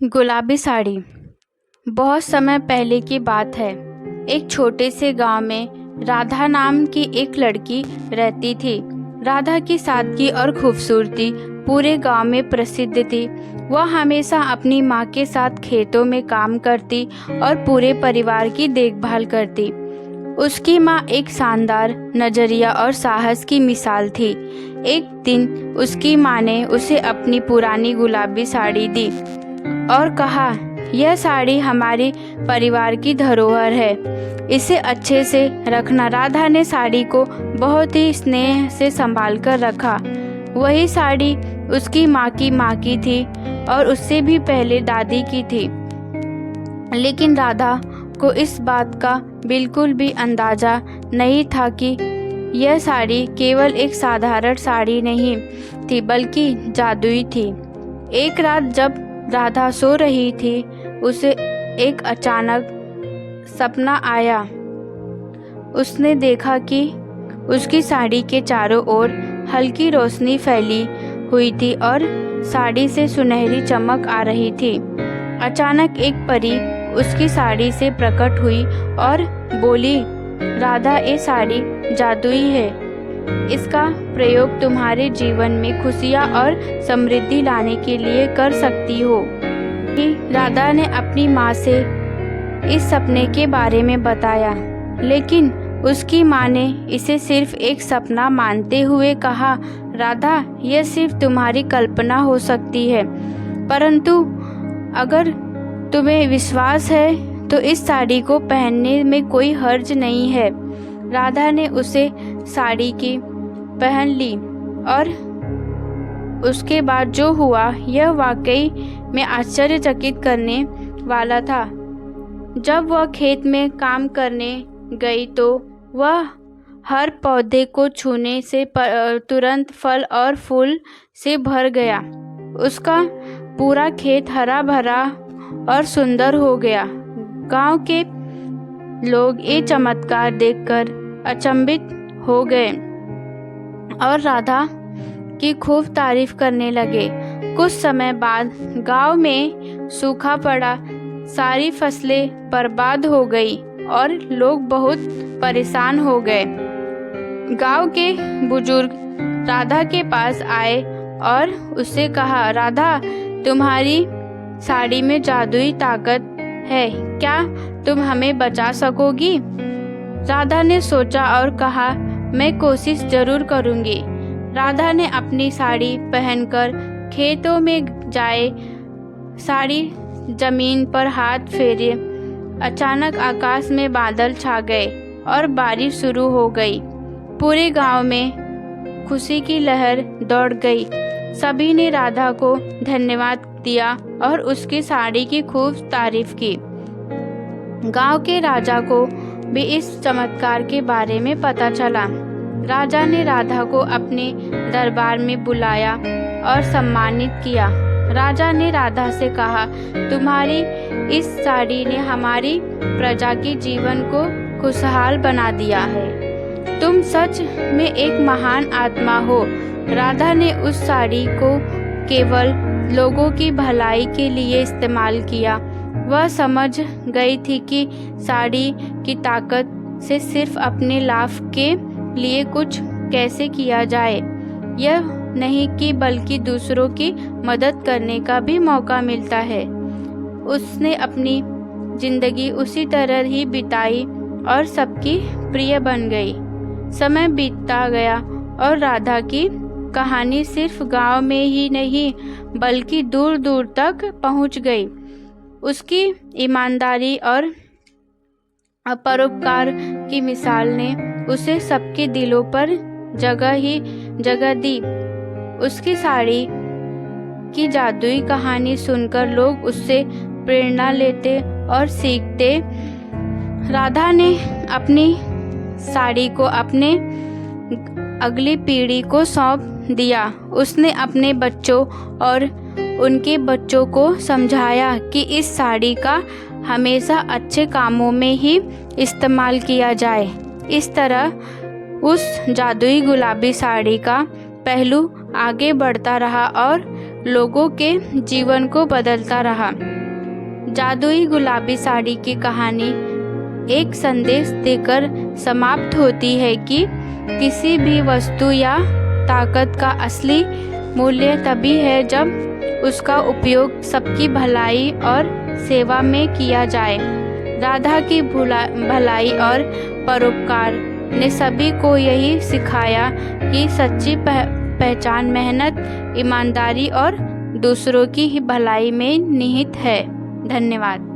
गुलाबी साड़ी। बहुत समय पहले की बात है। एक छोटे से गांव में राधा नाम की एक लड़की रहती थी। राधा की सादगी और खूबसूरती पूरे गांव में प्रसिद्ध थी। वह हमेशा अपनी माँ के साथ खेतों में काम करती और पूरे परिवार की देखभाल करती। उसकी माँ एक शानदार नजरिया और साहस की मिसाल थी। एक दिन उसकी माँ ने उसे अपनी पुरानी गुलाबी साड़ी दी और कहा, यह साड़ी हमारे परिवार की धरोहर है, इसे अच्छे से रखना। राधा ने साड़ी को बहुत ही स्नेह से संभाल कर रखा। वही साड़ी उसकी माँ की थी और उससे भी पहले दादी की थी। लेकिन राधा को इस बात का बिल्कुल भी अंदाजा नहीं था कि यह साड़ी केवल एक साधारण साड़ी नहीं थी बल्कि जादुई थी। एक रात जब राधा सो रही थी, उसे एक अचानक सपना आया। उसने देखा कि उसकी साड़ी के चारों ओर हल्की रोशनी फैली हुई थी और साड़ी से सुनहरी चमक आ रही थी। अचानक एक परी उसकी साड़ी से प्रकट हुई और बोली, राधा, ये साड़ी जादुई है। इसका प्रयोग तुम्हारे जीवन में खुशियाँ और समृद्धि लाने के लिए कर सकती हो। राधा ने अपनी माँ से इस सपने के बारे में बताया, लेकिन उसकी माँ ने इसे सिर्फ एक सपना मानते हुए कहा, राधा, यह सिर्फ तुम्हारी कल्पना हो सकती है, परंतु अगर तुम्हें विश्वास है तो इस साड़ी को पहनने में कोई हर्ज नहीं है। राधा ने उसे साड़ी की पहन ली और उसके बाद जो हुआ यह वाकई में आश्चर्यचकित करने वाला था। जब वह खेत में काम करने गई तो वह हर पौधे को छूने से तुरंत फल और फूल से भर गया। उसका पूरा खेत हरा भरा और सुंदर हो गया। गांव के लोग ये चमत्कार देखकर अचंभित हो गए और राधा की खूब तारीफ करने लगे। कुछ समय बाद गांव में सूखा पड़ा, सारी फसलें बर्बाद हो गई और लोग बहुत परेशान हो गए। गांव के बुजुर्ग राधा के पास आए और उससे कहा, राधा, तुम्हारी साड़ी में जादुई ताकत है, क्या तुम हमें बचा सकोगी? राधा ने सोचा और कहा, मैं कोशिश जरूर करूंगी। राधा ने अपनी साड़ी पहनकर खेतों में जाए, साड़ी जमीन पर हाथ फेरे। अचानक आकाश में बादल छा गए और बारिश शुरू हो गई। पूरे गांव में खुशी की लहर दौड़ गई। सभी ने राधा को धन्यवाद दिया और उसकी साड़ी की खूब तारीफ की। गांव के राजा को भी इस चमत्कार के बारे में पता चला। राजा ने राधा को अपने दरबार में बुलाया और सम्मानित किया। राजा ने राधा से कहा, तुम्हारी इस साड़ी ने हमारी प्रजा के जीवन को खुशहाल बना दिया है। तुम सच में एक महान आत्मा हो। राधा ने उस साड़ी को केवल लोगों की भलाई के लिए इस्तेमाल किया। वह समझ गई थी कि साड़ी की ताकत से सिर्फ अपने लाभ के लिए कुछ कैसे किया जाए, यह नहीं कि बल्कि दूसरों की मदद करने का भी मौका मिलता है। उसने अपनी जिंदगी उसी तरह ही बिताई और सबकी प्रिय बन गई। समय बीतता गया और राधा की कहानी सिर्फ गांव में ही नहीं बल्कि दूर दूर तक पहुंच गई। उसकी ईमानदारी और परोपकार की मिसाल ने उसे सबके दिलों पर जगह दी। उसकी साड़ी की जादुई कहानी सुनकर लोग उससे प्रेरणा लेते और सीखते। राधा ने अपनी साड़ी को अपने अगली पीढ़ी को सौंप दिया। उसने अपने बच्चों और उनके बच्चों को समझाया कि इस साड़ी का हमेशा अच्छे कामों में ही इस्तेमाल किया जाए। इस तरह उस जादुई गुलाबी साड़ी का पहलू आगे बढ़ता रहा और लोगों के जीवन को बदलता रहा। जादुई गुलाबी साड़ी की कहानी एक संदेश देकर समाप्त होती है कि किसी भी वस्तु या ताकत का असली मूल्य तभी है जब उसका उपयोग सबकी भलाई और सेवा में किया जाए। राधा की भलाई और परोपकार ने सभी को यही सिखाया कि सच्ची पहचान मेहनत, ईमानदारी और दूसरों की ही भलाई में निहित है। धन्यवाद।